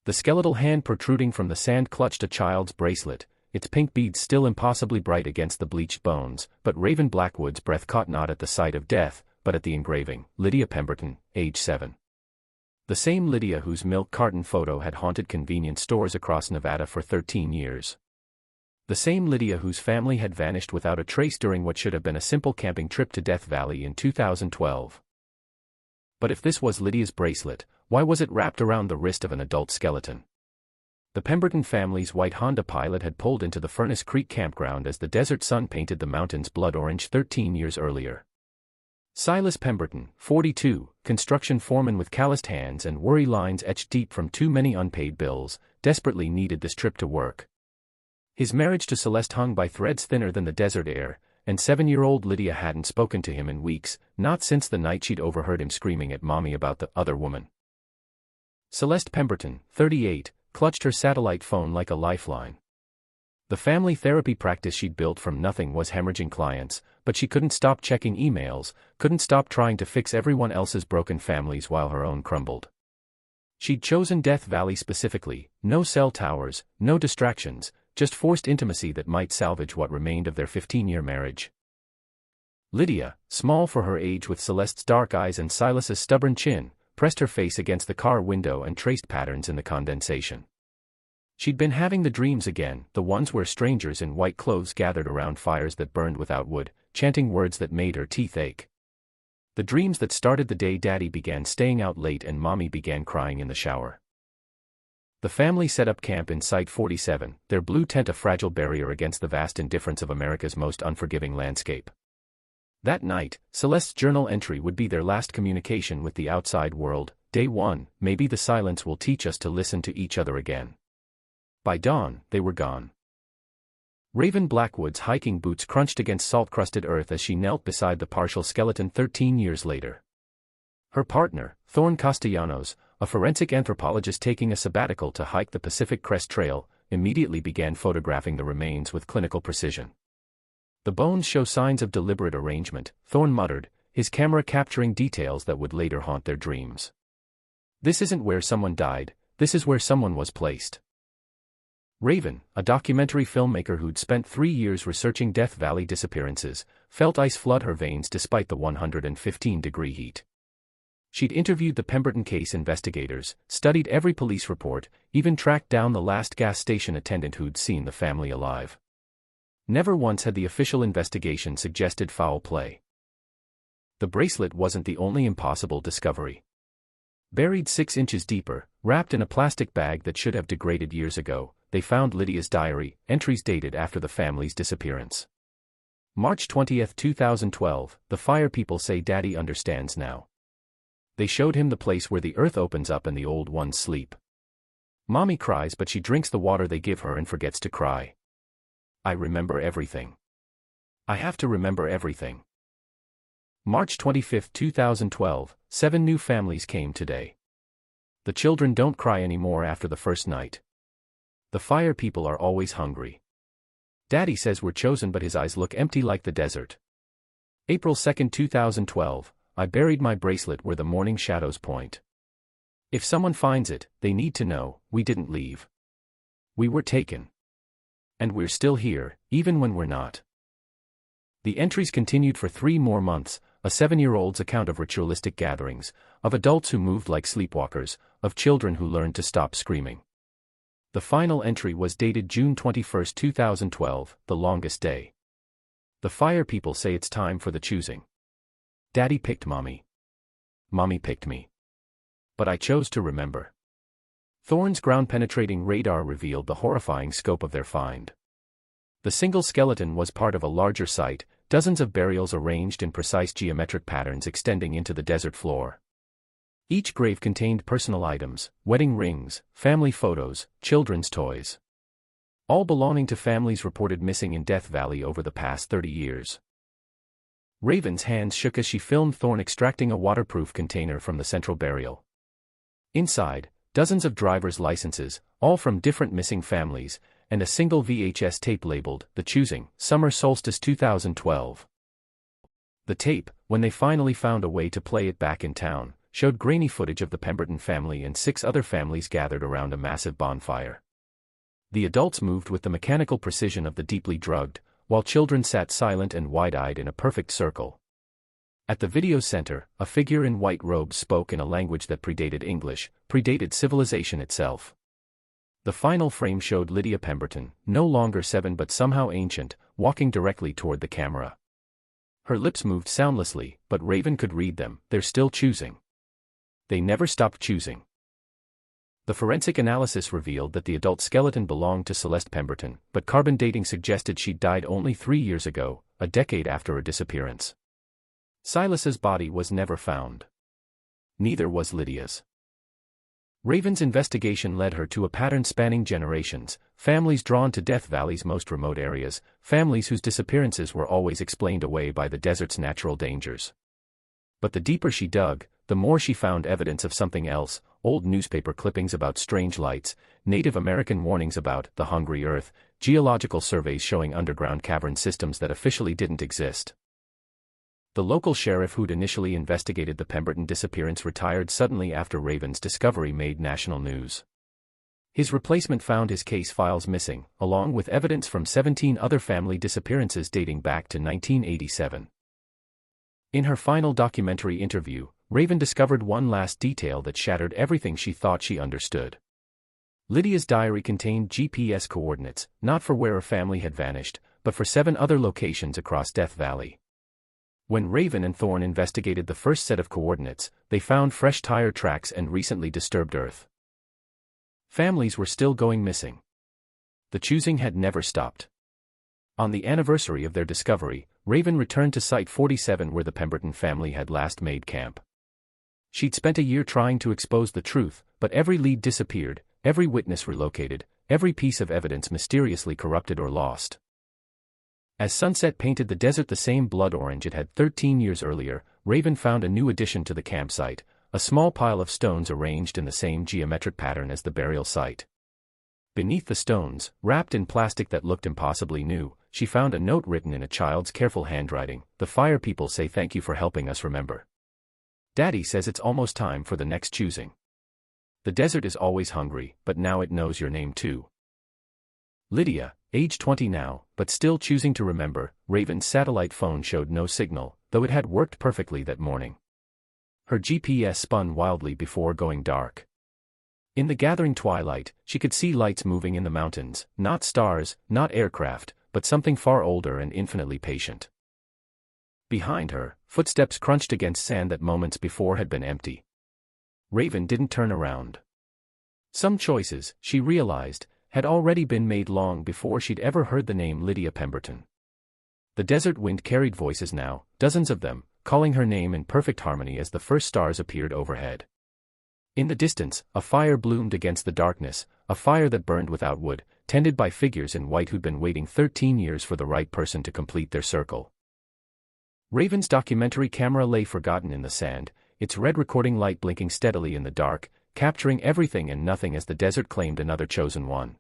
The skeletal hand protruding from the sand clutched a child's bracelet, its pink beads still impossibly bright against the bleached bones, but Raven Blackwood's breath caught not at the sight of death, but at the engraving, Lydia Pemberton, age 7. The same Lydia whose milk carton photo had haunted convenience stores across Nevada for 13 years. The same Lydia whose family had vanished without a trace during what should have been a simple camping trip to Death Valley in 2012. But if this was Lydia's bracelet, why was it wrapped around the wrist of an adult skeleton? The Pemberton family's white Honda Pilot had pulled into the Furnace Creek campground as the desert sun painted the mountains blood orange 13 years earlier. Silas Pemberton, 42, construction foreman with calloused hands and worry lines etched deep from too many unpaid bills, desperately needed this trip to work. His marriage to Celeste hung by threads thinner than the desert air, and 7-year-old Lydia hadn't spoken to him in weeks, not since the night she'd overheard him screaming at Mommy about the other woman. Celeste Pemberton, 38, clutched her satellite phone like a lifeline. The family therapy practice she'd built from nothing was hemorrhaging clients, but she couldn't stop checking emails, couldn't stop trying to fix everyone else's broken families while her own crumbled. She'd chosen Death Valley specifically, no cell towers, no distractions, just forced intimacy that might salvage what remained of their 15-year marriage. Lydia, small for her age with Celeste's dark eyes and Silas's stubborn chin, pressed her face against the car window and traced patterns in the condensation. She'd been having the dreams again, the ones where strangers in white clothes gathered around fires that burned without wood, chanting words that made her teeth ache. The dreams that started the day Daddy began staying out late and Mommy began crying in the shower. The family set up camp in Site 47, their blue tent a fragile barrier against the vast indifference of America's most unforgiving landscape. That night, Celeste's journal entry would be their last communication with the outside world. Day 1, maybe the silence will teach us to listen to each other again. By dawn, they were gone. Raven Blackwood's hiking boots crunched against salt-crusted earth as she knelt beside the partial skeleton 13 years later. Her partner, Thorne Castellanos, a forensic anthropologist taking a sabbatical to hike the Pacific Crest Trail, immediately began photographing the remains with clinical precision. The bones show signs of deliberate arrangement, Thorne muttered, his camera capturing details that would later haunt their dreams. This isn't where someone died, this is where someone was placed. Raven, a documentary filmmaker who'd spent 3 years researching Death Valley disappearances, felt ice flood her veins despite the 115-degree heat. She'd interviewed the Pemberton case investigators, studied every police report, even tracked down the last gas station attendant who'd seen the family alive. Never once had the official investigation suggested foul play. The bracelet wasn't the only impossible discovery. Buried 6 inches deeper, wrapped in a plastic bag that should have degraded years ago, they found Lydia's diary, entries dated after the family's disappearance. March 20, 2012, the fire people say Daddy understands now. They showed him the place where the earth opens up and the old ones sleep. Mommy cries but she drinks the water they give her and forgets to cry. I remember everything. I have to remember everything. March 25, 2012, 7 new families came today. The children don't cry anymore after the first night. The fire people are always hungry. Daddy says we're chosen but his eyes look empty like the desert. April 2, 2012, I buried my bracelet where the morning shadows point. If someone finds it, they need to know, we didn't leave. We were taken. And we're still here, even when we're not. The entries continued for 3 more months, a 7-year-old's account of ritualistic gatherings, of adults who moved like sleepwalkers, of children who learned to stop screaming. The final entry was dated June 21, 2012, the longest day. The fire people say it's time for the choosing. Daddy picked Mommy. Mommy picked me. But I chose to remember. Thorne's ground-penetrating radar revealed the horrifying scope of their find. The single skeleton was part of a larger site, dozens of burials arranged in precise geometric patterns extending into the desert floor. Each grave contained personal items, wedding rings, family photos, children's toys. All belonging to families reported missing in Death Valley over the past 30 years. Raven's hands shook as she filmed Thorne extracting a waterproof container from the central burial. Inside, dozens of driver's licenses, all from different missing families, and a single VHS tape labeled, The Choosing, Summer Solstice 2012. The tape, when they finally found a way to play it back in town, showed grainy footage of the Pemberton family and 6 other families gathered around a massive bonfire. The adults moved with the mechanical precision of the deeply drugged, while children sat silent and wide-eyed in a perfect circle. At the video center, a figure in white robes spoke in a language that predated English, predated civilization itself. The final frame showed Lydia Pemberton, no longer 7 but somehow ancient, walking directly toward the camera. Her lips moved soundlessly, but Raven could read them. They're still choosing. They never stopped choosing. The forensic analysis revealed that the adult skeleton belonged to Celeste Pemberton, but carbon dating suggested she'd died only 3 years ago, a decade after her disappearance. Silas's body was never found. Neither was Lydia's. Raven's investigation led her to a pattern spanning generations: families drawn to Death Valley's most remote areas, families whose disappearances were always explained away by the desert's natural dangers. But the deeper she dug, the more she found evidence of something else: old newspaper clippings about strange lights, Native American warnings about the hungry earth, geological surveys showing underground cavern systems that officially didn't exist. The local sheriff who'd initially investigated the Pemberton disappearance retired suddenly after Raven's discovery made national news. His replacement found his case files missing, along with evidence from 17 other family disappearances dating back to 1987. In her final documentary interview, Raven discovered one last detail that shattered everything she thought she understood. Lydia's diary contained GPS coordinates, not for where her family had vanished, but for 7 other locations across Death Valley. When Raven and Thorne investigated the first set of coordinates, they found fresh tire tracks and recently disturbed earth. Families were still going missing. The choosing had never stopped. On the anniversary of their discovery, Raven returned to Site 47 where the Pemberton family had last made camp. She'd spent a year trying to expose the truth, but every lead disappeared, every witness relocated, every piece of evidence mysteriously corrupted or lost. As sunset painted the desert the same blood orange it had 13 years earlier, Raven found a new addition to the campsite: a small pile of stones arranged in the same geometric pattern as the burial site. Beneath the stones, wrapped in plastic that looked impossibly new, she found a note written in a child's careful handwriting: "The fire people say thank you for helping us remember. Daddy says it's almost time for the next choosing. The desert is always hungry, but now it knows your name too." Lydia, age 20 now, but still choosing to remember. Raven's satellite phone showed no signal, though it had worked perfectly that morning. Her GPS spun wildly before going dark. In the gathering twilight, she could see lights moving in the mountains, not stars, not aircraft, but something far older and infinitely patient. Behind her, footsteps crunched against sand that moments before had been empty. Raven didn't turn around. Some choices, she realized, had already been made long before she'd ever heard the name Lydia Pemberton. The desert wind carried voices now, dozens of them, calling her name in perfect harmony as the first stars appeared overhead. In the distance, a fire bloomed against the darkness, a fire that burned without wood, tended by figures in white who'd been waiting 13 years for the right person to complete their circle. Raven's documentary camera lay forgotten in the sand, its red recording light blinking steadily in the dark, capturing everything and nothing as the desert claimed another chosen one.